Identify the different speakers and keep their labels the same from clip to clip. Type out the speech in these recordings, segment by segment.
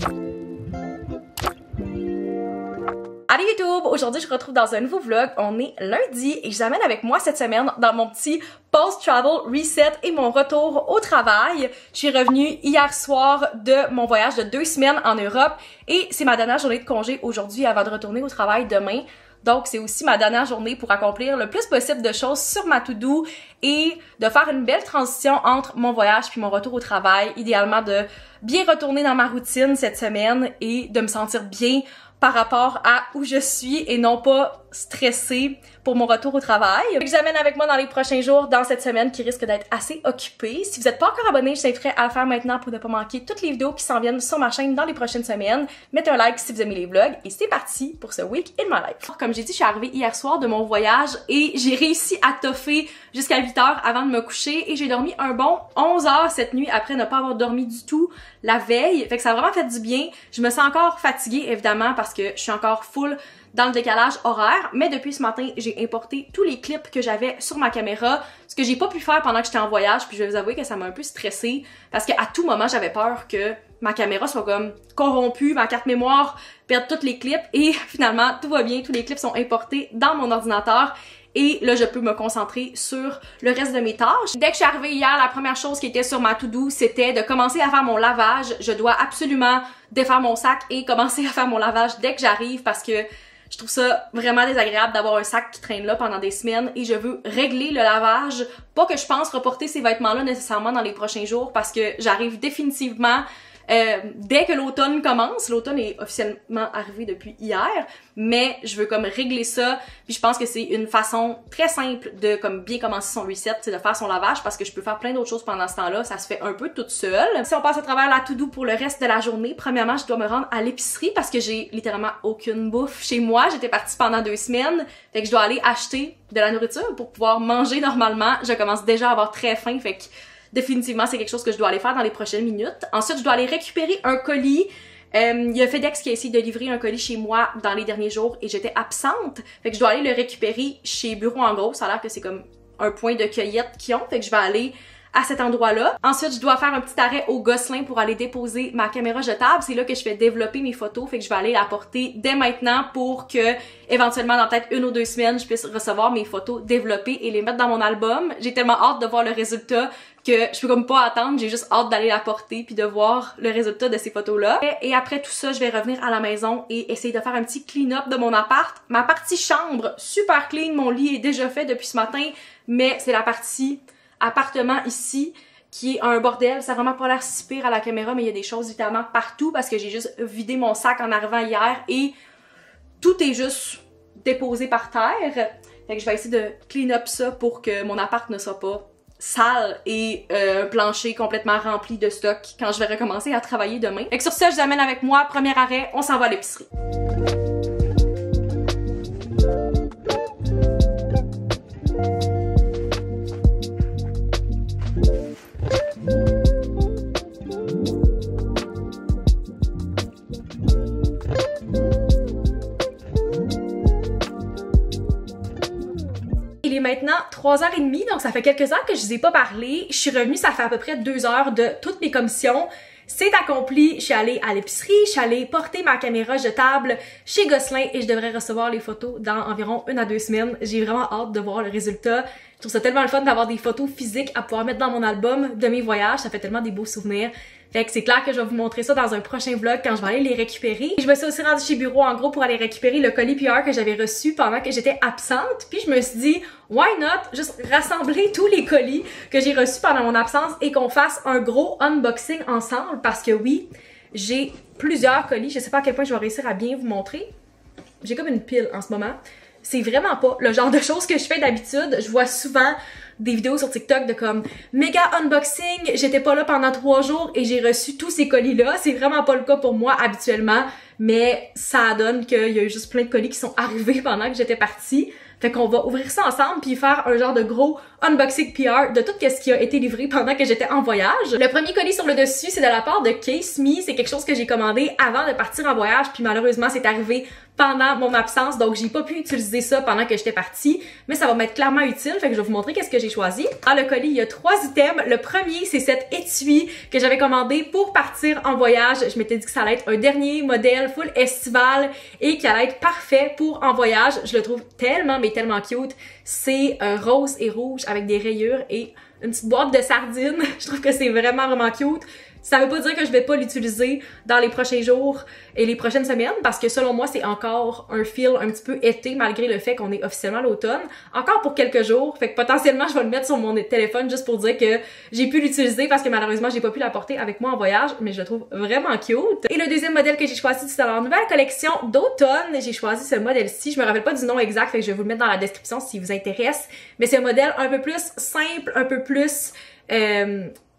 Speaker 1: Allez YouTube! Aujourd'hui, je vous retrouve dans un nouveau vlog. On est lundi et je vous amène avec moi cette semaine dans mon petit post-travel reset et mon retour au travail. Je suis revenue hier soir de mon voyage de 2 semaines en Europe et c'est ma dernière journée de congé aujourd'hui avant de retourner au travail demain. Donc, c'est aussi ma dernière journée pour accomplir le plus possible de choses sur ma to-do et de faire une belle transition entre mon voyage puis mon retour au travail. Idéalement, de bien retourner dans ma routine cette semaine et de me sentir bien par rapport à où je suis et non pas stressée pour mon retour au travail. Je vous amène avec moi dans les prochains jours dans cette semaine qui risque d'être assez occupée. Si vous n'êtes pas encore abonné, je t'inviterai à le faire maintenant pour ne pas manquer toutes les vidéos qui s'en viennent sur ma chaîne dans les prochaines semaines. Mettez un like si vous aimez les vlogs et c'est parti pour ce week in my life. Comme j'ai dit, je suis arrivée hier soir de mon voyage et j'ai réussi à toffer jusqu'à 8 h avant de me coucher et j'ai dormi un bon 11 h cette nuit après ne pas avoir dormi du tout la veille. Fait que ça a vraiment fait du bien. Je me sens encore fatiguée évidemment parce que je suis encore full dans le décalage horaire, mais depuis ce matin, j'ai importé tous les clips que j'avais sur ma caméra, ce que j'ai pas pu faire pendant que j'étais en voyage, puis je vais vous avouer que ça m'a un peu stressée, parce qu'à tout moment, j'avais peur que ma caméra soit comme corrompue, ma carte mémoire perde tous les clips, et finalement, tout va bien, tous les clips sont importés dans mon ordinateur, et là, je peux me concentrer sur le reste de mes tâches. Dès que je suis arrivée hier, la première chose qui était sur ma to-do, c'était de commencer à faire mon lavage. Je dois absolument défaire mon sac et commencer à faire mon lavage dès que j'arrive, parce que je trouve ça vraiment désagréable d'avoir un sac qui traîne là pendant des semaines et je veux régler le lavage. Pas que je pense reporter ces vêtements-là nécessairement dans les prochains jours parce que j'arrive définitivement dès que l'automne commence. L'automne est officiellement arrivé depuis hier, mais je veux comme régler ça. Puis je pense que c'est une façon très simple de comme bien commencer son reset, c'est de faire son lavage parce que je peux faire plein d'autres choses pendant ce temps-là. Ça se fait un peu toute seule. Si on passe à travers la to-do pour le reste de la journée, premièrement, je dois me rendre à l'épicerie parce que j'ai littéralement aucune bouffe chez moi. J'étais partie pendant 2 semaines, fait que je dois aller acheter de la nourriture pour pouvoir manger normalement. Je commence déjà à avoir très faim, fait que définitivement, c'est quelque chose que je dois aller faire dans les prochaines minutes. Ensuite, je dois aller récupérer un colis. Il y a FedEx qui a essayé de livrer un colis chez moi dans les derniers jours et j'étais absente. Fait que je dois aller le récupérer chez Bureau en gros. Ça a l'air que c'est comme un point de cueillette qu'ils ont. Fait que je vais aller à cet endroit-là. Ensuite, je dois faire un petit arrêt au Gosselin pour aller déposer ma caméra jetable. C'est là que je fais développer mes photos. Fait que je vais aller la porter dès maintenant pour que, éventuellement, dans peut-être 1 ou 2 semaines, je puisse recevoir mes photos développées et les mettre dans mon album. J'ai tellement hâte de voir le résultat que je peux comme pas attendre. J'ai juste hâte d'aller la porter puis de voir le résultat de ces photos-là. Et après tout ça, je vais revenir à la maison et essayer de faire un petit clean-up de mon appart. Ma partie chambre, super clean. Mon lit est déjà fait depuis ce matin, mais c'est la partie appartement ici qui est un bordel. Ça a vraiment pas l'air si pire à la caméra, mais il y a des choses évidemment partout parce que j'ai juste vidé mon sac en arrivant hier et tout est juste déposé par terre. Fait que je vais essayer de clean up ça pour que mon appart ne soit pas sale et un plancher complètement rempli de stock quand je vais recommencer à travailler demain. Fait que sur ça, je vous amène avec moi. Premier arrêt, on s'en va à l'épicerie. Il est maintenant 3h30, donc ça fait quelques heures que je vous ai pas parlé. Je suis revenue, ça fait à peu près 2 heures de toutes mes commissions. C'est accompli, je suis allée à l'épicerie, je suis allée porter ma caméra jetable chez Gosselin et je devrais recevoir les photos dans environ 1 à 2 semaines. J'ai vraiment hâte de voir le résultat. Je trouve ça tellement le fun d'avoir des photos physiques à pouvoir mettre dans mon album de mes voyages. Ça fait tellement des beaux souvenirs. Fait que c'est clair que je vais vous montrer ça dans un prochain vlog quand je vais aller les récupérer. Je me suis aussi rendue chez Bureau en gros pour aller récupérer le colis PR que j'avais reçu pendant que j'étais absente. Puis je me suis dit, why not juste rassembler tous les colis que j'ai reçus pendant mon absence et qu'on fasse un gros unboxing ensemble parce que oui, j'ai plusieurs colis. Je sais pas à quel point je vais réussir à bien vous montrer. J'ai comme une pile en ce moment. C'est vraiment pas le genre de choses que je fais d'habitude. Je vois souvent des vidéos sur TikTok de comme méga unboxing, j'étais pas là pendant 3 jours et j'ai reçu tous ces colis-là. C'est vraiment pas le cas pour moi habituellement, mais ça donne qu'il y a eu juste plein de colis qui sont arrivés pendant que j'étais partie. Fait qu'on va ouvrir ça ensemble puis faire un genre de gros unboxing PR de tout ce qui a été livré pendant que j'étais en voyage. Le premier colis sur le dessus, c'est de la part de Case Me. C'est quelque chose que j'ai commandé avant de partir en voyage, puis malheureusement, c'est arrivé pendant mon absence, donc j'ai pas pu utiliser ça pendant que j'étais partie, mais ça va m'être clairement utile, fait que je vais vous montrer qu'est-ce que j'ai choisi. Dans le colis, il y a 3 items. Le premier, c'est cet étui que j'avais commandé pour partir en voyage. Je m'étais dit que ça allait être un dernier modèle full estival et qui allait être parfait pour en voyage. Je le trouve tellement, mais tellement cute. C'est rose et rouge avec des rayures et une petite boîte de sardines. Je trouve que c'est vraiment, vraiment cute. Ça veut pas dire que je vais pas l'utiliser dans les prochains jours et les prochaines semaines parce que selon moi, c'est encore un feel un petit peu été malgré le fait qu'on est officiellement à l'automne. Encore pour quelques jours, fait que potentiellement, je vais le mettre sur mon téléphone juste pour dire que j'ai pu l'utiliser parce que malheureusement, j'ai pas pu l'apporter avec moi en voyage, mais je le trouve vraiment cute. Et le deuxième modèle que j'ai choisi, c'est dans leur nouvelle collection d'automne. J'ai choisi ce modèle-ci. Je me rappelle pas du nom exact, fait que je vais vous le mettre dans la description si vous intéresse. Mais c'est un modèle un peu plus simple, un peu plus...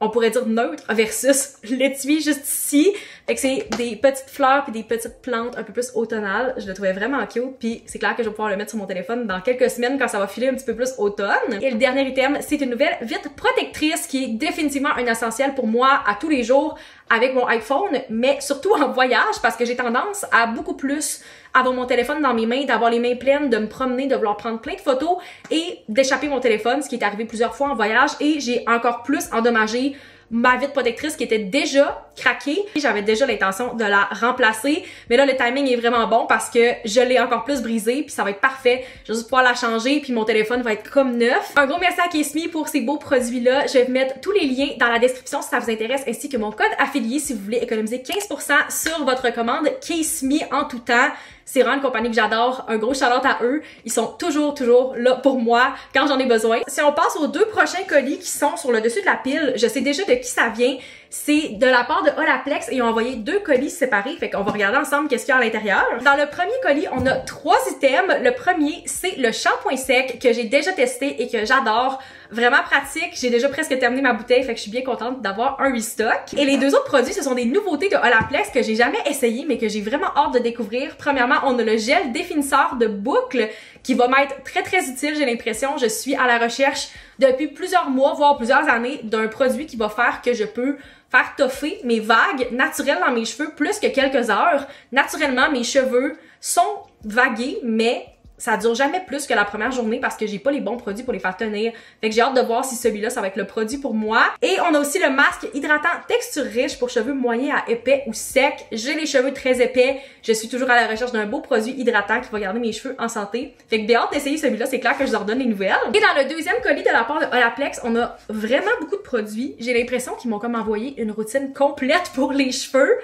Speaker 1: on pourrait dire neutre versus l'étui juste ici. Fait que c'est des petites fleurs puis des petites plantes un peu plus automnales. Je le trouvais vraiment cute puis c'est clair que je vais pouvoir le mettre sur mon téléphone dans quelques semaines quand ça va filer un petit peu plus automne. Et le dernier item, c'est une nouvelle vitre protectrice qui est définitivement un essentiel pour moi à tous les jours avec mon iPhone, mais surtout en voyage parce que j'ai tendance à beaucoup plus avoir mon téléphone dans mes mains, d'avoir les mains pleines, de me promener, de vouloir prendre plein de photos et d'échapper mon téléphone, ce qui est arrivé plusieurs fois en voyage et j'ai encore plus endommagé ma vitre protectrice qui était déjà craquée. J'avais déjà l'intention de la remplacer, mais là le timing est vraiment bon parce que je l'ai encore plus brisée puis ça va être parfait. Je vais juste pouvoir la changer puis mon téléphone va être comme neuf. Un gros merci à Case Me pour ces beaux produits-là. Je vais vous mettre tous les liens dans la description si ça vous intéresse ainsi que mon code affilié si vous voulez économiser 15% sur votre commande Case Me en tout temps. C'est vraiment une compagnie que j'adore. Un gros shout-out à eux. Ils sont toujours là pour moi quand j'en ai besoin. Si on passe aux 2 prochains colis qui sont sur le dessus de la pile, je sais déjà de qui ça vient. C'est de la part de Olaplex et ils ont envoyé 2 colis séparés. Fait qu'on va regarder ensemble qu'est-ce qu'il y a à l'intérieur. Dans le premier colis, on a 3 items. Le premier, c'est le shampoing sec que j'ai déjà testé et que j'adore. Vraiment pratique. J'ai déjà presque terminé ma bouteille, fait que je suis bien contente d'avoir un restock. Et les 2 autres produits, ce sont des nouveautés de Olaplex que j'ai jamais essayé, mais que j'ai vraiment hâte de découvrir. Premièrement, on a le gel définisseur de boucle qui va m'être très utile, j'ai l'impression. Je suis à la recherche depuis plusieurs mois, voire plusieurs années, d'un produit qui va faire que je peux faire toffer mes vagues naturelles dans mes cheveux plus que quelques heures. Naturellement, mes cheveux sont vagués, mais ça dure jamais plus que la première journée parce que j'ai pas les bons produits pour les faire tenir. Fait que j'ai hâte de voir si celui-là, ça va être le produit pour moi. Et on a aussi le masque hydratant texture riche pour cheveux moyens à épais ou secs. J'ai les cheveux très épais. Je suis toujours à la recherche d'un beau produit hydratant qui va garder mes cheveux en santé. Fait que j'ai hâte d'essayer celui-là. C'est clair que je vous en redonne les nouvelles. Et dans le deuxième colis de la part de Olaplex, on a vraiment beaucoup de produits. J'ai l'impression qu'ils m'ont comme envoyé une routine complète pour les cheveux.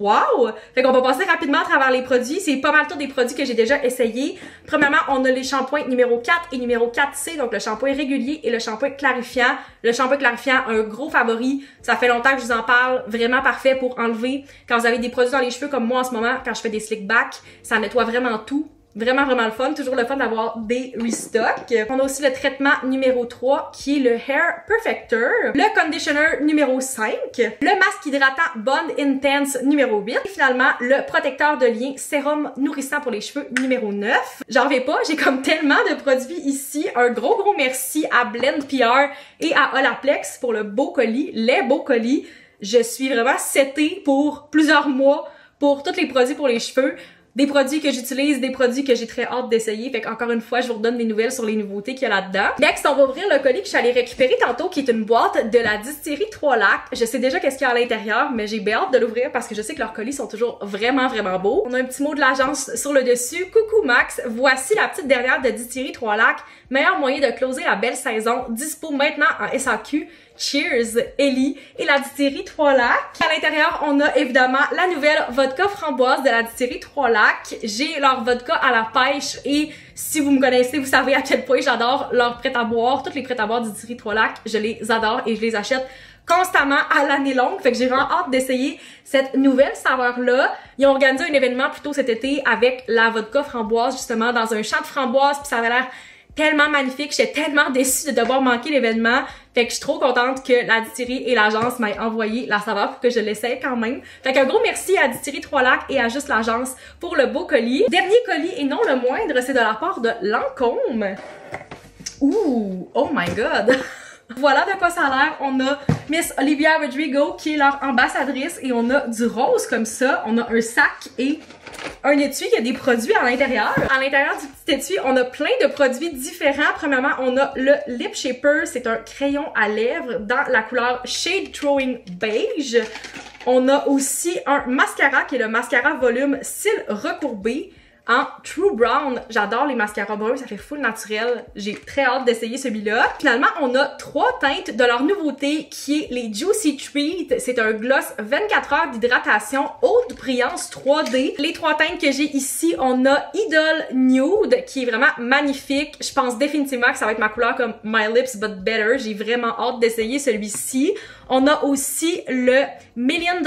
Speaker 1: Wow! Fait qu'on va passer rapidement à travers les produits. C'est pas mal tous des produits que j'ai déjà essayés. Premièrement, on a les shampoings numéro 4 et numéro 4C, donc le shampoing régulier et le shampoing clarifiant. Le shampoing clarifiant, un gros favori. Ça fait longtemps que je vous en parle. Vraiment parfait pour enlever. Quand vous avez des produits dans les cheveux comme moi en ce moment, quand je fais des slick back, ça nettoie vraiment tout. Vraiment le fun. Toujours le fun d'avoir des restocks. On a aussi le traitement numéro 3 qui est le Hair Perfector. Le conditioner numéro 5. Le masque hydratant Bond Intense numéro 8. Et finalement, le protecteur de lien sérum nourrissant pour les cheveux numéro 9. J'en reviens pas, j'ai comme tellement de produits ici. Un gros merci à Blend PR et à Olaplex pour le beau colis, les beaux colis. Je suis vraiment setée pour plusieurs mois pour tous les produits pour les cheveux. Des produits que j'utilise, des produits que j'ai très hâte d'essayer. Fait qu'encore une fois, je vous redonne des nouvelles sur les nouveautés qu'il y a là-dedans. Next, on va ouvrir le colis que je suis allée récupérer tantôt, qui est une boîte de la distillerie 3 Lacs. Je sais déjà qu'est-ce qu'il y a à l'intérieur, mais j'ai bien hâte de l'ouvrir parce que je sais que leurs colis sont toujours vraiment beaux. On a un petit mot de l'agence sur le dessus. Coucou Max, voici la petite dernière de distillerie 3 Lacs. Meilleur moyen de closer la belle saison. Dispo maintenant en SAQ. Cheers, Ellie et la distillerie 3 Lacs. À l'intérieur, on a évidemment la nouvelle vodka framboise de la distillerie 3 Lacs. J'ai leur vodka à la pêche et si vous me connaissez, vous savez à quel point j'adore leur prêt-à-boire. Toutes les prêt-à-boire de distillerie 3 Lacs, je les adore et je les achète constamment à l'année longue. Fait que j'ai vraiment hâte d'essayer cette nouvelle saveur-là. Ils ont organisé un événement plus tôt cet été avec la vodka framboise, justement, dans un champ de framboises, puis ça avait l'air tellement magnifique. J'étais tellement déçue de devoir manquer l'événement. Fait que je suis trop contente que la distillerie et l'agence m'aient envoyé la saveur pour que je l'essaye quand même. Fait qu'un gros merci à Distillerie 3 Lacs et à juste l'agence pour le beau colis. Dernier colis et non le moindre, c'est de la part de Lancôme. Ouh! Oh my god! Voilà de quoi ça a l'air. On a Miss Olivia Rodrigo qui est leur ambassadrice et on a du rose comme ça. On a un sac et un étui qui a des produits à l'intérieur. À l'intérieur du petit étui, on a plein de produits différents. Premièrement, on a le Lip Shaper. C'est un crayon à lèvres dans la couleur Shade Throwing Beige. On a aussi un mascara qui est le mascara volume cils recourbé en True Brown. J'adore les mascaras bruns, ça fait full naturel. J'ai très hâte d'essayer celui-là. Finalement, on a 3 teintes de leur nouveauté qui est les Juicy Treat. C'est un gloss 24 heures d'hydratation haute brillance 3D. Les 3 teintes que j'ai ici, on a Idol Nude qui est vraiment magnifique. Je pense définitivement que ça va être ma couleur comme My Lips But Better. J'ai vraiment hâte d'essayer celui-ci. On a aussi le $1 Million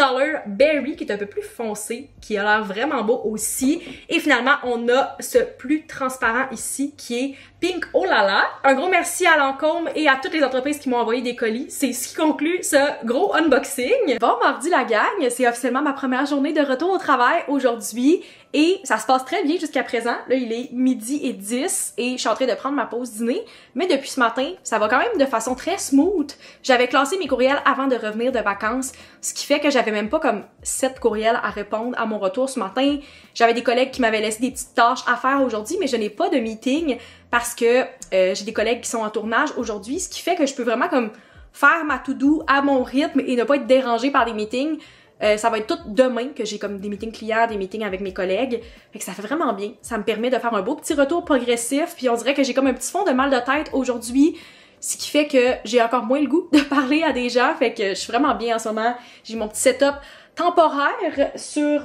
Speaker 1: Berry qui est un peu plus foncé, qui a l'air vraiment beau aussi. Et finalement, on a ce plus transparent ici qui est Pink Oh La La. Un gros merci à Lancôme et à toutes les entreprises qui m'ont envoyé des colis. C'est ce qui conclut ce gros unboxing. Bon mardi la gang, c'est officiellement ma première journée de retour au travail aujourd'hui. Et ça se passe très bien jusqu'à présent. Là, il est 12h10 et je suis en train de prendre ma pause dîner. Mais depuis ce matin, ça va quand même de façon très smooth. J'avais classé mes courriels avant de revenir de vacances, ce qui fait que j'avais même pas comme 7 courriels à répondre à mon retour ce matin. J'avais des collègues qui m'avaient laissé des petites tâches à faire aujourd'hui, mais je n'ai pas de meeting parce que j'ai des collègues qui sont en tournage aujourd'hui, ce qui fait que je peux vraiment comme faire ma to-do à mon rythme et ne pas être dérangée par des meetings. Ça va être tout demain que j'ai comme des meetings clients, des meetings avec mes collègues. Fait que ça fait vraiment bien. Ça me permet de faire un beau petit retour progressif. Puis on dirait que j'ai comme un petit fond de mal de tête aujourd'hui. Ce qui fait que j'ai encore moins le goût de parler à des gens. Fait que je suis vraiment bien en ce moment. J'ai mon petit setup temporaire sur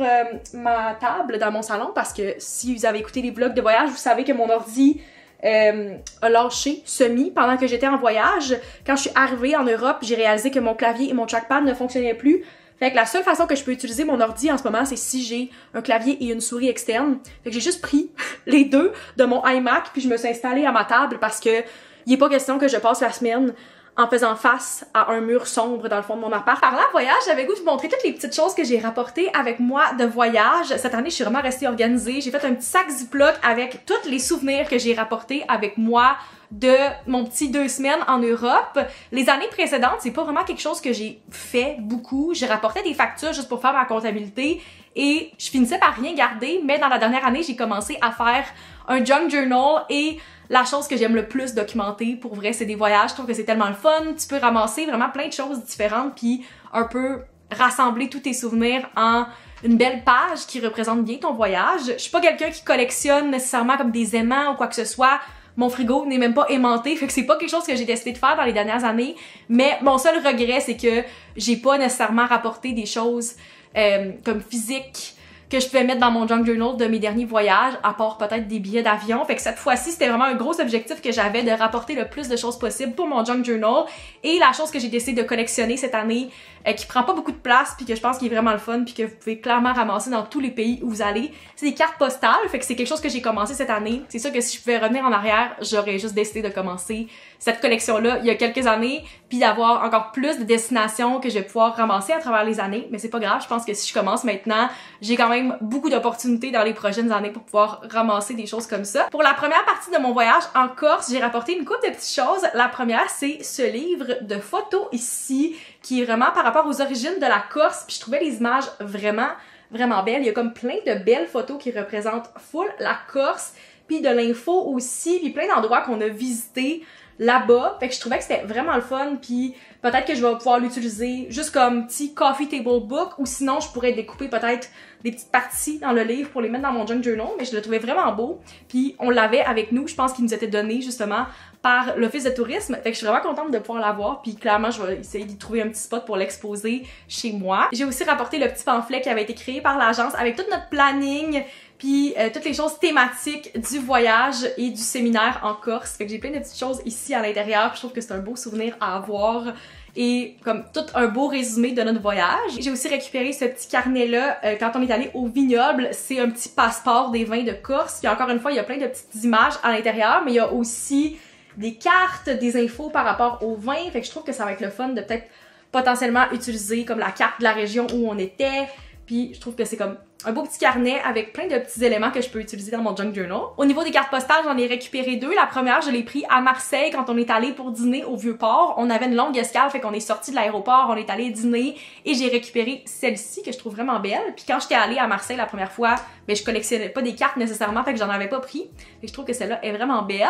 Speaker 1: ma table dans mon salon. Parce que si vous avez écouté les vlogs de voyage, vous savez que mon ordi a lâché semi pendant que j'étais en voyage. Quand je suis arrivée en Europe, j'ai réalisé que mon clavier et mon trackpad ne fonctionnaient plus. Fait que la seule façon que je peux utiliser mon ordi en ce moment, c'est si j'ai un clavier et une souris externe. Fait que j'ai juste pris les deux de mon iMac puis je me suis installée à ma table parce que il est pas question que je passe la semaine en faisant face à un mur sombre dans le fond de mon appart. Parlant de voyage, j'avais goût de vous montrer toutes les petites choses que j'ai rapportées avec moi de voyage. Cette année, je suis vraiment restée organisée. J'ai fait un petit sac Ziploc avec tous les souvenirs que j'ai rapportés avec moi de mon petit 2 semaines en Europe. Les années précédentes, c'est pas vraiment quelque chose que j'ai fait beaucoup. Je rapportais des factures juste pour faire ma comptabilité et je finissais par rien garder, mais dans la dernière année, j'ai commencé à faire un junk journal et la chose que j'aime le plus documenter, pour vrai, c'est des voyages. Je trouve que c'est tellement le fun. Tu peux ramasser vraiment plein de choses différentes puis un peu rassembler tous tes souvenirs en une belle page qui représente bien ton voyage. Je suis pas quelqu'un qui collectionne nécessairement comme des aimants ou quoi que ce soit. Mon frigo n'est même pas aimanté, fait que c'est pas quelque chose que j'ai décidé de faire dans les dernières années. Mais mon seul regret, c'est que j'ai pas nécessairement rapporté des choses comme physiques que je pouvais mettre dans mon junk journal de mes derniers voyages, à part peut-être des billets d'avion. Fait que cette fois-ci, c'était vraiment un gros objectif que j'avais de rapporter le plus de choses possible pour mon junk journal. Et la chose que j'ai décidé de collectionner cette année, qui prend pas beaucoup de place, puis que je pense qu'il est vraiment le fun, puis que vous pouvez clairement ramasser dans tous les pays où vous allez, c'est des cartes postales. Fait que c'est quelque chose que j'ai commencé cette année. C'est sûr que si je pouvais revenir en arrière, j'aurais juste décidé de commencer cette collection-là il y a quelques années, puis d'avoir encore plus de destinations que je vais pouvoir ramasser à travers les années. Mais c'est pas grave, je pense que si je commence maintenant, j'ai quand même beaucoup d'opportunités dans les prochaines années pour pouvoir ramasser des choses comme ça. Pour la première partie de mon voyage en Corse, j'ai rapporté une couple de petites choses. La première, c'est ce livre de photos ici, qui est vraiment par rapport aux origines de la Corse, puis je trouvais les images vraiment belles. Il y a comme plein de belles photos qui représentent full la Corse, puis de l'info aussi, puis plein d'endroits qu'on a visités là-bas. Fait que je trouvais que c'était vraiment le fun, puis peut-être que je vais pouvoir l'utiliser juste comme petit coffee table book, ou sinon je pourrais découper peut-être des petites parties dans le livre pour les mettre dans mon junk journal, mais je le trouvais vraiment beau. Puis on l'avait avec nous, je pense qu'il nous était donné justement par l'Office de tourisme. Fait que je suis vraiment contente de pouvoir l'avoir, puis clairement je vais essayer d'y trouver un petit spot pour l'exposer chez moi. J'ai aussi rapporté le petit pamphlet qui avait été créé par l'agence avec tout notre planning, puis toutes les choses thématiques du voyage et du séminaire en Corse. Fait que j'ai plein de petites choses ici à l'intérieur, je trouve que c'est un beau souvenir à avoir et comme tout un beau résumé de notre voyage. J'ai aussi récupéré ce petit carnet-là quand on est allé au vignoble. C'est un petit passeport des vins de Corse. Puis encore une fois, il y a plein de petites images à l'intérieur, mais il y a aussi des cartes, des infos par rapport aux vins. Fait que je trouve que ça va être le fun de peut-être potentiellement utiliser comme la carte de la région où on était. Puis je trouve que c'est comme un beau petit carnet avec plein de petits éléments que je peux utiliser dans mon junk journal. Au niveau des cartes postales, j'en ai récupéré 2. La première, je l'ai pris à Marseille quand on est allé pour dîner au Vieux-Port. On avait une longue escale, fait qu'on est sorti de l'aéroport, on est allé dîner et j'ai récupéré celle-ci que je trouve vraiment belle. Puis quand j'étais allée à Marseille la première fois, ben je collectionnais pas des cartes nécessairement, fait que j'en avais pas pris. Fait que je trouve que celle-là est vraiment belle.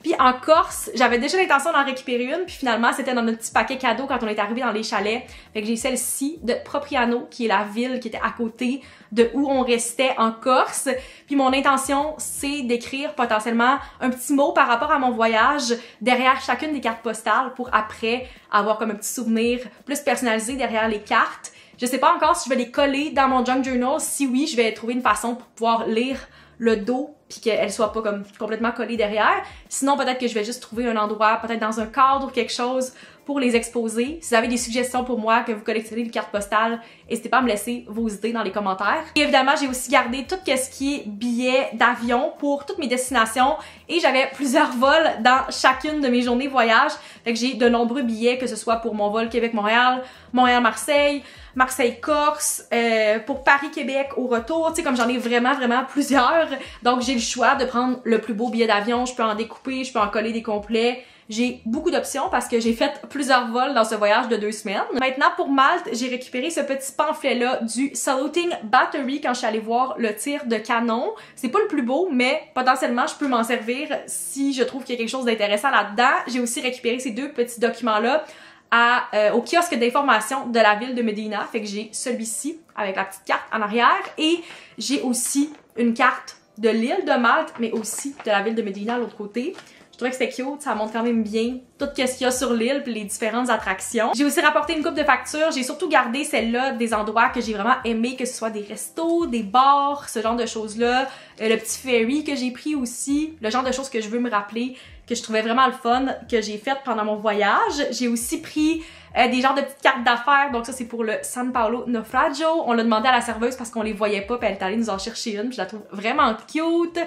Speaker 1: Puis en Corse, j'avais déjà l'intention d'en récupérer une, puis finalement c'était dans notre petit paquet cadeau quand on est arrivé dans les chalets. Fait que j'ai celle-ci de Propriano, qui est la ville qui était à côté de où on restait en Corse. Puis mon intention, c'est d'écrire potentiellement un petit mot par rapport à mon voyage derrière chacune des cartes postales pour après avoir comme un petit souvenir plus personnalisé derrière les cartes. Je sais pas encore si je vais les coller dans mon junk journal. Si oui, je vais trouver une façon pour pouvoir lire le dos puis qu'elle soit pas comme complètement collée derrière. Sinon, peut-être que je vais juste trouver un endroit, peut-être dans un cadre ou quelque chose pour les exposer. Si vous avez des suggestions pour moi, que vous collectionnez des cartes postales, n'hésitez pas à me laisser vos idées dans les commentaires. Et évidemment, j'ai aussi gardé tout ce qui est billets d'avion pour toutes mes destinations et j'avais plusieurs vols dans chacune de mes journées voyage. Fait que j'ai de nombreux billets, que ce soit pour mon vol Québec-Montréal, Montréal-Marseille, Marseille-Corse, pour Paris-Québec au retour. Tu sais, comme j'en ai vraiment plusieurs. Donc, j'ai le choix de prendre le plus beau billet d'avion. Je peux en découper, je peux en coller des complets. J'ai beaucoup d'options parce que j'ai fait plusieurs vols dans ce voyage de 2 semaines. Maintenant, pour Malte, j'ai récupéré ce petit pamphlet-là du Saluting Battery quand je suis allée voir le tir de canon. C'est pas le plus beau, mais potentiellement, je peux m'en servir si je trouve qu'il y a quelque chose d'intéressant là-dedans. J'ai aussi récupéré ces 2 petits documents-là au kiosque d'information de la ville de Medina. Fait que j'ai celui-ci avec la petite carte en arrière et j'ai aussi une carte de l'île de Malte, mais aussi de la ville de Medina à l'autre côté. Je trouvais que c'était cute, ça montre quand même bien tout ce qu'il y a sur l'île puis les différentes attractions. J'ai aussi rapporté une coupe de factures, j'ai surtout gardé celle-là des endroits que j'ai vraiment aimé, que ce soit des restos, des bars, ce genre de choses-là. Le petit ferry que j'ai pris aussi, le genre de choses que je veux me rappeler, que je trouvais vraiment le fun, que j'ai fait pendant mon voyage. J'ai aussi pris des genres de petites cartes d'affaires, donc ça c'est pour le San Paolo Naufragio. On l'a demandé à la serveuse parce qu'on les voyait pas, puis elle est allée nous en chercher une, puis je la trouve vraiment cute.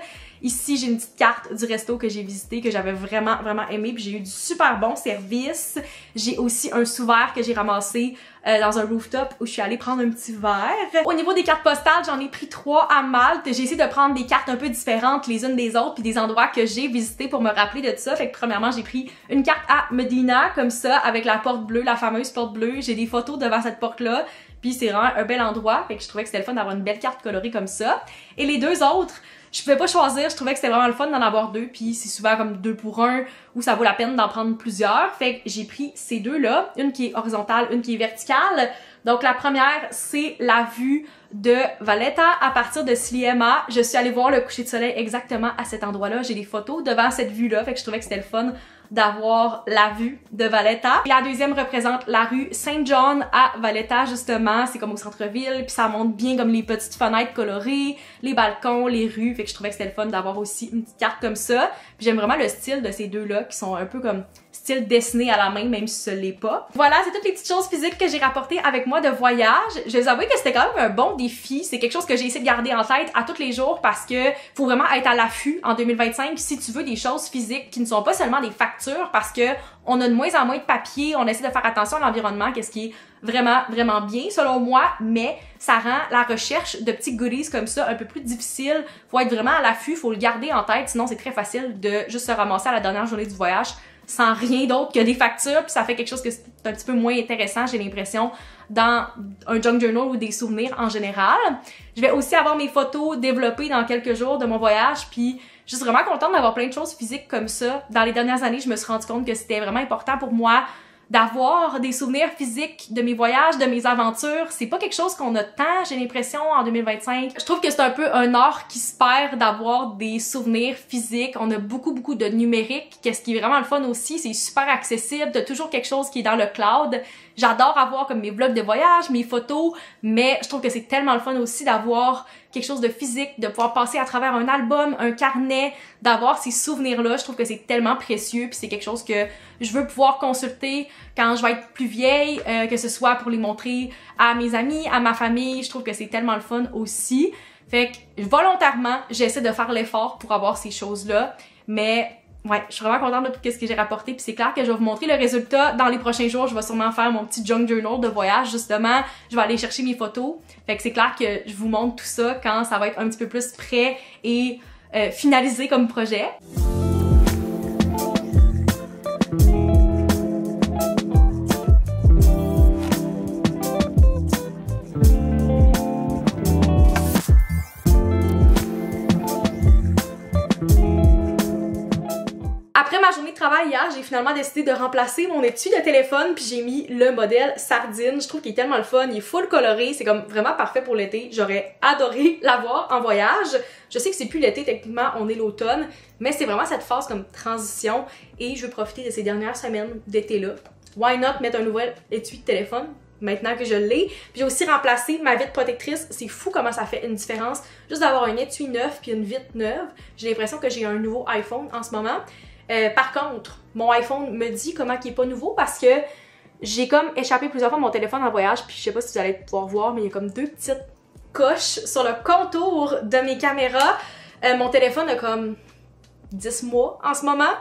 Speaker 1: Ici, j'ai une petite carte du resto que j'ai visité, que j'avais vraiment aimé, puis j'ai eu du super bon service. J'ai aussi un sous-verre que j'ai ramassé dans un rooftop où je suis allée prendre un petit verre. Au niveau des cartes postales, j'en ai pris 3 à Malte. J'ai essayé de prendre des cartes un peu différentes les unes des autres, puis des endroits que j'ai visités pour me rappeler de tout ça. Fait que premièrement, j'ai pris une carte à Medina, comme ça, avec la porte bleue, la fameuse porte bleue. J'ai des photos devant cette porte-là. Puis c'est vraiment un bel endroit, fait que je trouvais que c'était le fun d'avoir une belle carte colorée comme ça. Et les 2 autres, je pouvais pas choisir, je trouvais que c'était vraiment le fun d'en avoir 2, puis c'est souvent comme 2 pour 1, où ça vaut la peine d'en prendre plusieurs. Fait que j'ai pris ces 2-là, une qui est horizontale, une qui est verticale. Donc la première, c'est la vue de Valletta à partir de Sliema. Je suis allée voir le coucher de soleil exactement à cet endroit-là. J'ai des photos devant cette vue-là, fait que je trouvais que c'était le fun d'avoir la vue de Valletta. Et la deuxième représente la rue Saint-John à Valletta, justement. C'est comme au centre-ville, puis ça montre bien comme les petites fenêtres colorées, les balcons, les rues. Fait que je trouvais que c'était le fun d'avoir aussi une petite carte comme ça. Puis j'aime vraiment le style de ces 2-là, qui sont un peu comme style dessiné à la main, même si ce l'est pas. Voilà, c'est toutes les petites choses physiques que j'ai rapportées avec moi de voyage. Je vais vous avouer que c'était quand même un bon défi. C'est quelque chose que j'ai essayé de garder en tête à tous les jours parce que faut vraiment être à l'affût en 2025 si tu veux des choses physiques qui ne sont pas seulement des factures, parce que on a de moins en moins de papier, on essaie de faire attention à l'environnement, qu'est-ce qui est vraiment bien selon moi, mais ça rend la recherche de petits goodies comme ça un peu plus difficile. Faut être vraiment à l'affût, faut le garder en tête, sinon c'est très facile de juste se ramasser à la dernière journée du voyage sans rien d'autre que des factures, puis ça fait quelque chose que c'est un petit peu moins intéressant, j'ai l'impression, dans un junk journal ou des souvenirs en général. Je vais aussi avoir mes photos développées dans quelques jours de mon voyage, puis je suis vraiment contente d'avoir plein de choses physiques comme ça. Dans les dernières années, je me suis rendu compte que c'était vraiment important pour moi d'avoir des souvenirs physiques de mes voyages, de mes aventures. C'est pas quelque chose qu'on a tant, j'ai l'impression, en 2025. Je trouve que c'est un peu un art qui se perd d'avoir des souvenirs physiques. On a beaucoup de numérique. Qu'est-ce qui est vraiment le fun aussi, c'est super accessible. T'as toujours quelque chose qui est dans le cloud. J'adore avoir comme mes vlogs de voyage, mes photos, mais je trouve que c'est tellement le fun aussi d'avoir quelque chose de physique, de pouvoir passer à travers un album, un carnet, d'avoir ces souvenirs-là. Je trouve que c'est tellement précieux, puis c'est quelque chose que je veux pouvoir consulter quand je vais être plus vieille, que ce soit pour les montrer à mes amis, à ma famille. Je trouve que c'est tellement le fun aussi. Fait que volontairement, j'essaie de faire l'effort pour avoir ces choses-là, mais ouais, je suis vraiment contente de tout ce que j'ai rapporté, puis c'est clair que je vais vous montrer le résultat dans les prochains jours. Je vais sûrement faire mon petit junk journal de voyage, justement. Je vais aller chercher mes photos. Fait que c'est clair que je vous montre tout ça quand ça va être un petit peu plus prêt et finalisé comme projet. Après ma journée de travail hier, j'ai finalement décidé de remplacer mon étui de téléphone puis j'ai mis le modèle Sardine. Je trouve qu'il est tellement le fun, il est full coloré, c'est comme vraiment parfait pour l'été. J'aurais adoré l'avoir en voyage. Je sais que c'est plus l'été, techniquement, on est l'automne, mais c'est vraiment cette phase comme transition et je veux profiter de ces dernières semaines d'été-là. Why not mettre un nouvel étui de téléphone? Maintenant que je l'ai. Puis j'ai aussi remplacé ma vitre protectrice. C'est fou comment ça fait une différence. Juste d'avoir un étui neuf puis une vitre neuve. J'ai l'impression que j'ai un nouveau iPhone en ce moment. Par contre, mon iPhone me dit comment il est pas nouveau parce que j'ai comme échappé plusieurs fois mon téléphone en voyage, puis je sais pas si vous allez pouvoir voir, mais il y a comme deux petites coches sur le contour de mes caméras. Mon téléphone a comme 10 mois en ce moment,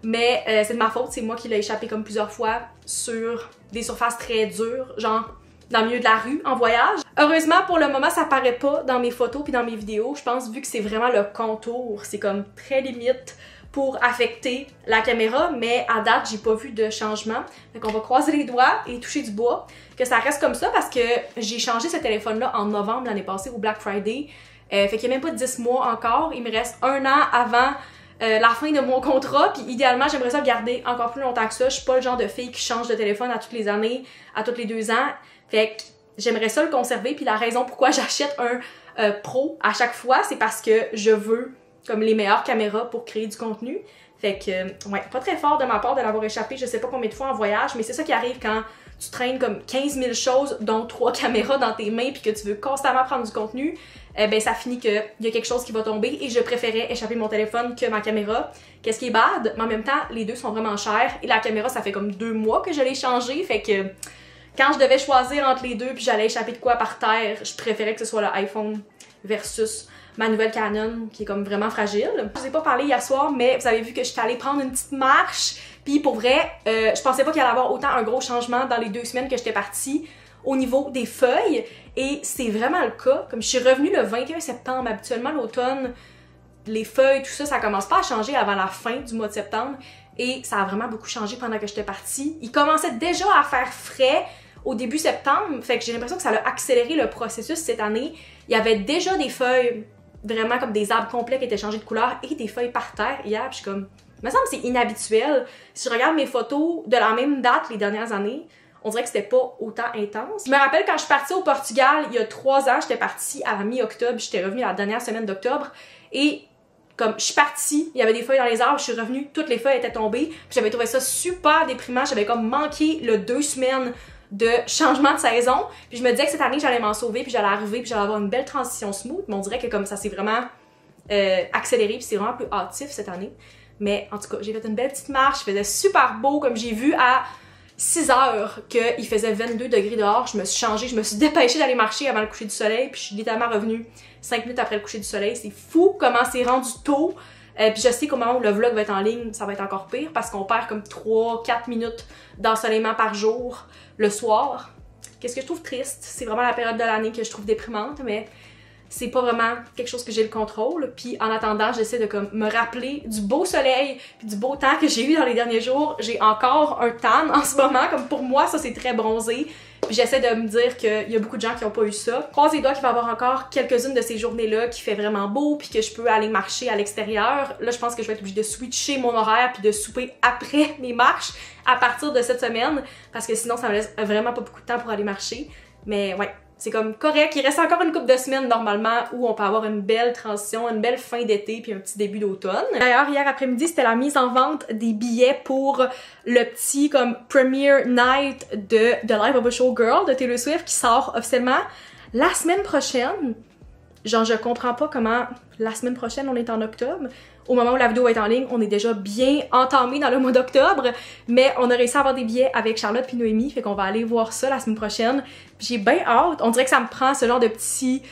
Speaker 1: mais c'est de ma faute, c'est moi qui l'ai échappé comme plusieurs fois sur des surfaces très dures, genre dans le milieu de la rue en voyage. Heureusement, pour le moment, ça paraît pas dans mes photos puis dans mes vidéos. Je pense, vu que c'est vraiment le contour, c'est comme très limite pour affecter la caméra, mais à date, j'ai pas vu de changement. Fait qu'on va croiser les doigts et toucher du bois, que ça reste comme ça parce que j'ai changé ce téléphone-là en novembre l'année passée au Black Friday. Fait qu'il y a même pas 10 mois encore. Il me reste 1 an avant la fin de mon contrat, puis idéalement, j'aimerais ça le garder encore plus longtemps que ça. Je suis pas le genre de fille qui change de téléphone à toutes les années, à toutes les 2 ans. Fait que j'aimerais ça le conserver, puis la raison pourquoi j'achète un Pro à chaque fois, c'est parce que je veux comme les meilleures caméras pour créer du contenu. Fait que, ouais, pas très fort de ma part de l'avoir échappé, je sais pas combien de fois en voyage, mais c'est ça qui arrive quand tu traînes comme 15 000 choses, dont 3 caméras dans tes mains, puis que tu veux constamment prendre du contenu, ben ça finit qu'il y a quelque chose qui va tomber, et je préférais échapper mon téléphone que ma caméra. Qu'est-ce qui est bad? Mais en même temps, les deux sont vraiment chers, et la caméra, ça fait comme 2 mois que je l'ai changée, fait que quand je devais choisir entre les deux, puis j'allais échapper de quoi par terre, je préférais que ce soit le iPhone versus ma nouvelle Canon qui est comme vraiment fragile. Je vous ai pas parlé hier soir, mais vous avez vu que j'étais allée prendre une petite marche. Puis pour vrai, je pensais pas qu'il allait y avoir autant un gros changement dans les 2 semaines que j'étais partie au niveau des feuilles. Et c'est vraiment le cas. Comme je suis revenue le 21 septembre, habituellement l'automne, les feuilles, tout ça, ça commence pas à changer avant la fin du mois de septembre. Et ça a vraiment beaucoup changé pendant que j'étais partie. Il commençait déjà à faire frais au début septembre. Fait que j'ai l'impression que ça a accéléré le processus cette année. Il y avait déjà des feuilles vraiment comme des arbres complets qui étaient changés de couleur et des feuilles par terre hier, puis je suis comme, il me semble que c'est inhabituel. Si je regarde mes photos de la même date les dernières années, on dirait que c'était pas autant intense. Je me rappelle quand je suis partie au Portugal, il y a 3 ans, j'étais partie à la mi-octobre, j'étais revenue la dernière semaine d'octobre, et comme je suis partie, il y avait des feuilles dans les arbres, je suis revenue, toutes les feuilles étaient tombées, puis j'avais trouvé ça super déprimant, j'avais comme manqué le 2 semaines de changement de saison, puis je me disais que cette année j'allais m'en sauver, puis j'allais arriver, puis j'allais avoir une belle transition smooth, mais on dirait que comme ça s'est vraiment accéléré, puis c'est vraiment plus hâtif cette année. Mais en tout cas, j'ai fait une belle petite marche, il faisait super beau, comme j'ai vu à 6 heures qu'il faisait 22 degrés dehors, je me suis changée, je me suis dépêchée d'aller marcher avant le coucher du soleil, puis je suis littéralement revenue 5 minutes après le coucher du soleil. C'est fou comment c'est rendu tôt. Puis je sais qu'au moment où le vlog va être en ligne, ça va être encore pire parce qu'on perd comme 3-4 minutes d'ensoleillement par jour le soir. Qu'est-ce que je trouve triste, c'est vraiment la période de l'année que je trouve déprimante, mais c'est pas vraiment quelque chose que j'ai le contrôle. Puis en attendant, j'essaie de comme me rappeler du beau soleil puis du beau temps que j'ai eu dans les derniers jours. J'ai encore un tan en ce moment, comme pour moi ça c'est très bronzé. Puis j'essaie de me dire qu'il y a beaucoup de gens qui n'ont pas eu ça. Croise les doigts qu'il va y avoir encore quelques-unes de ces journées-là qui fait vraiment beau puis que je peux aller marcher à l'extérieur. Là, je pense que je vais être obligée de switcher mon horaire puis de souper après mes marches à partir de cette semaine parce que sinon, ça me laisse vraiment pas beaucoup de temps pour aller marcher. Mais ouais, c'est comme correct. Il reste encore une couple de semaines normalement où on peut avoir une belle transition, une belle fin d'été puis un petit début d'automne. D'ailleurs, hier après-midi, c'était la mise en vente des billets pour le petit comme premiere night de The Life of a Showgirl de Taylor Swift qui sort officiellement la semaine prochaine. Genre, je comprends pas comment la semaine prochaine, on est en octobre. Au moment où la vidéo va être en ligne, on est déjà bien entamé dans le mois d'octobre, mais on a réussi à avoir des billets avec Charlotte puis Noémie, fait qu'on va aller voir ça la semaine prochaine. J'ai bien hâte, on dirait que ça me prend ce genre de petit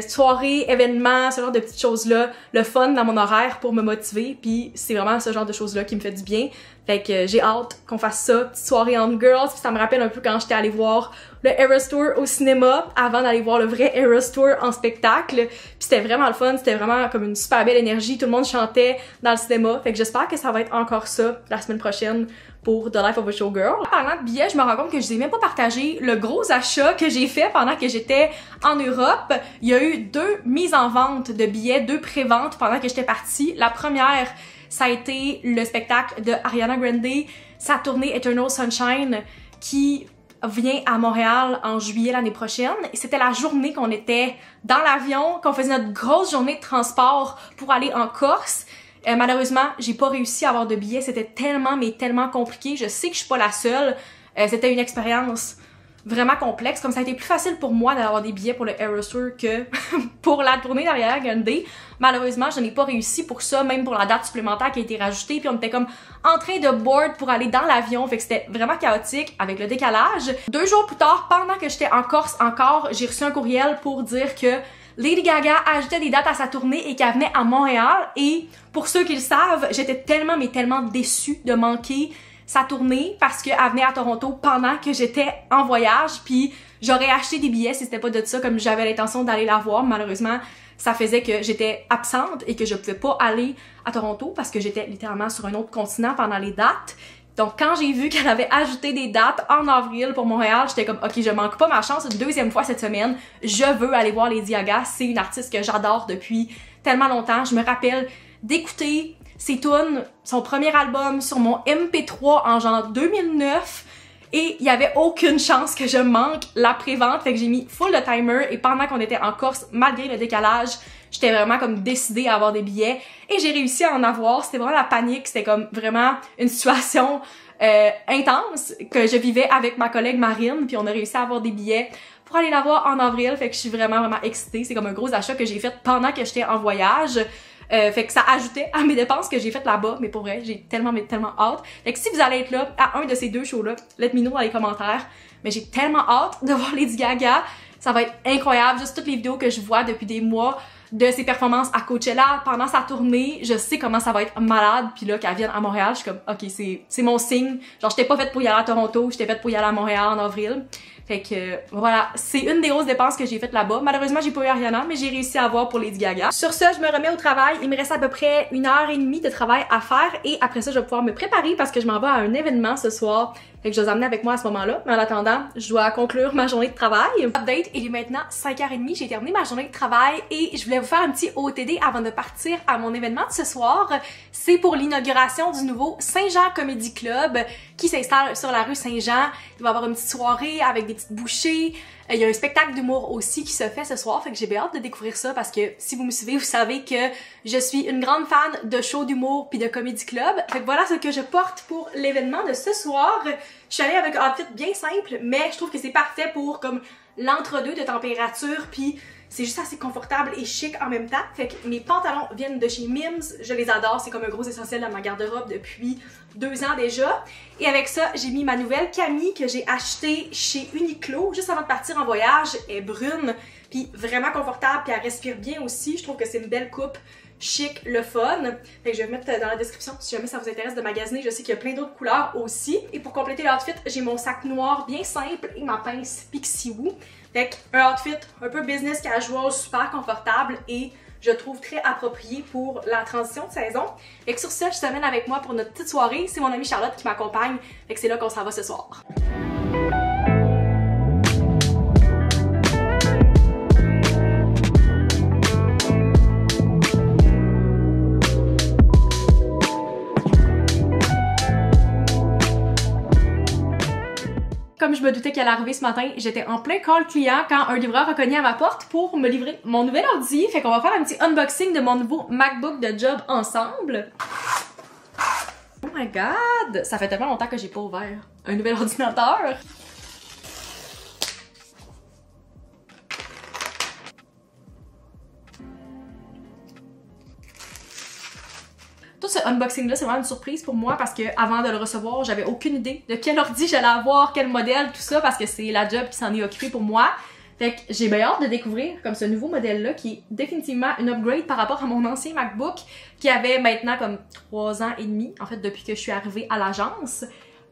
Speaker 1: soirées, événements, ce genre de petites choses-là, le fun dans mon horaire pour me motiver, puis c'est vraiment ce genre de choses-là qui me fait du bien. Fait que j'ai hâte qu'on fasse ça, petite soirée on girls, puis ça me rappelle un peu quand j'étais allée voir le Eras Tour au cinéma avant d'aller voir le vrai Eras Tour en spectacle. Puis c'était vraiment le fun, c'était vraiment comme une super belle énergie, tout le monde chantait dans le cinéma. Fait que j'espère que ça va être encore ça la semaine prochaine pour The Life of a Showgirl. En parlant de billets, je me rends compte que je vous ai même pas partagé le gros achat que j'ai fait pendant que j'étais en Europe. Il y a eu 2 mises en vente de billets, 2 pré-ventes pendant que j'étais partie. La première, ça a été le spectacle de Ariana Grande, sa tournée Eternal Sunshine, qui vient à Montréal en juillet l'année prochaine. Et c'était la journée qu'on était dans l'avion, qu'on faisait notre grosse journée de transport pour aller en Corse. Malheureusement, j'ai pas réussi à avoir de billets. C'était tellement, mais tellement compliqué. Je sais que je suis pas la seule. C'était une expérience vraiment complexe. Comme ça a été plus facile pour moi d'avoir des billets pour le Eras Tour que pour la tournée d'Ariana Grande. Malheureusement, je n'ai pas réussi pour ça, même pour la date supplémentaire qui a été rajoutée. Puis on était comme en train de board pour aller dans l'avion. Fait que c'était vraiment chaotique avec le décalage. 2 jours plus tard, pendant que j'étais en Corse encore, j'ai reçu un courriel pour dire que Lady Gaga ajoutait des dates à sa tournée et qu'elle venait à Montréal. Et pour ceux qui le savent, j'étais tellement, mais tellement déçue de manquer sa tournée parce qu'elle venait à Toronto pendant que j'étais en voyage. Puis j'aurais acheté des billets si c'était pas de ça, comme j'avais l'intention d'aller la voir. Malheureusement, ça faisait que j'étais absente et que je pouvais pas aller à Toronto parce que j'étais littéralement sur un autre continent pendant les dates. Donc quand j'ai vu qu'elle avait ajouté des dates en avril pour Montréal, j'étais comme ok, je manque pas ma chance une 2e fois cette semaine. Je veux aller voir Lady Gaga, c'est une artiste que j'adore depuis tellement longtemps. Je me rappelle d'écouter ses tunes, son premier album sur mon MP3 en genre 2009 et il y avait aucune chance que je manque la pré-vente. Fait que j'ai mis full de timer et pendant qu'on était en Corse, malgré le décalage, j'étais vraiment comme décidée à avoir des billets et j'ai réussi à en avoir. C'était vraiment la panique, c'était comme vraiment une situation intense que je vivais avec ma collègue Marine, puis on a réussi à avoir des billets pour aller la voir en avril. Fait que je suis vraiment excitée. C'est comme un gros achat que j'ai fait pendant que j'étais en voyage. Fait que ça ajoutait à mes dépenses que j'ai faites là-bas, mais pour vrai, j'ai tellement hâte. Fait que si vous allez être là à un de ces 2 shows-là, let me know dans les commentaires. Mais j'ai tellement hâte de voir Lady Gaga. Ça va être incroyable. Juste toutes les vidéos que je vois depuis des mois de ses performances à Coachella pendant sa tournée, je sais comment ça va être malade. Puis là, qu'elle vienne à Montréal, je suis comme, ok, c'est mon signe. Genre, j'étais pas faite pour y aller à Toronto, j'étais faite pour y aller à Montréal en avril. Fait que voilà, c'est une des grosses dépenses que j'ai faites là-bas. Malheureusement, j'ai pas eu Ariana, mais j'ai réussi à avoir pour Lady Gaga. Sur ce, je me remets au travail. Il me reste à peu près 1h30 de travail à faire et après ça, je vais pouvoir me préparer parce que je m'en vais à un événement ce soir. Fait que je vais les amener avec moi à ce moment-là. Mais en attendant, je dois conclure ma journée de travail. Update, il est maintenant 5h30. J'ai terminé ma journée de travail et je voulais vous faire un petit OTD avant de partir à mon événement de ce soir. C'est pour l'inauguration du nouveau Saint-Jean Comedy Club qui s'installe sur la rue Saint-Jean. Il va y avoir une petite soirée avec des petites bouchées. Il y a un spectacle d'humour aussi qui se fait ce soir, fait que j'ai bien hâte de découvrir ça parce que si vous me suivez, vous savez que je suis une grande fan de shows d'humour puis de comedy club. Fait que voilà ce que je porte pour l'événement de ce soir. Je suis allée avec un outfit bien simple, mais je trouve que c'est parfait pour comme l'entre-deux de température puis c'est juste assez confortable et chic en même temps. Fait que mes pantalons viennent de chez Mims, je les adore, c'est comme un gros essentiel dans ma garde-robe depuis 2 ans déjà. Et avec ça, j'ai mis ma nouvelle Camille que j'ai achetée chez Uniqlo juste avant de partir en voyage. Elle est brune, puis vraiment confortable, puis elle respire bien aussi. Je trouve que c'est une belle coupe, chic, le fun. Fait que je vais mettre dans la description si jamais ça vous intéresse de magasiner. Je sais qu'il y a plein d'autres couleurs aussi. Et pour compléter l'outfit, j'ai mon sac noir bien simple et ma pince Pixie Woo. Fait qu'un outfit un peu business casual, super confortable et je trouve très approprié pour la transition de saison. Fait que sur ça, je t'amène avec moi pour notre petite soirée. C'est mon amie Charlotte qui m'accompagne. Fait que c'est là qu'on s'en va ce soir. Comme je me doutais qu'elle allait arriver ce matin, j'étais en plein call client quand un livreur a cogné à ma porte pour me livrer mon nouvel ordi. Fait qu'on va faire un petit unboxing de mon nouveau MacBook de job ensemble. Oh my god! Ça fait tellement longtemps que j'ai pas ouvert un nouvel ordinateur. Tout ce unboxing-là, c'est vraiment une surprise pour moi parce que avant de le recevoir, j'avais aucune idée de quel ordi j'allais avoir, quel modèle, tout ça, parce que c'est la job qui s'en est occupée pour moi. Fait que j'ai bien hâte de découvrir comme ce nouveau modèle-là qui est définitivement une upgrade par rapport à mon ancien MacBook qui avait maintenant comme 3 ans et demi, en fait, depuis que je suis arrivée à l'agence.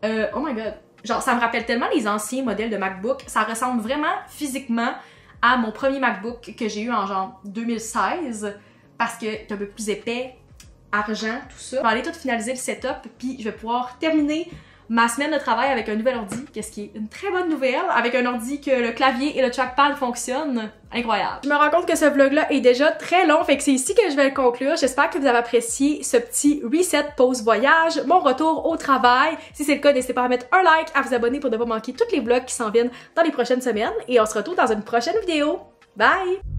Speaker 1: Oh my god! Genre, ça me rappelle tellement les anciens modèles de MacBook. Ça ressemble vraiment physiquement à mon premier MacBook que j'ai eu en genre 2016 parce que c'est un peu plus épais, argent, tout ça. Je vais aller tout finaliser le setup puis je vais pouvoir terminer ma semaine de travail avec un nouvel ordi, qu'est-ce qui est une très bonne nouvelle, avec un ordi que le clavier et le trackpad fonctionnent. Incroyable. Je me rends compte que ce vlog-là est déjà très long, fait que c'est ici que je vais le conclure. J'espère que vous avez apprécié ce petit reset pause voyage, mon retour au travail. Si c'est le cas, n'hésitez pas à mettre un like, à vous abonner pour ne pas manquer tous les vlogs qui s'en viennent dans les prochaines semaines. Et on se retrouve dans une prochaine vidéo. Bye!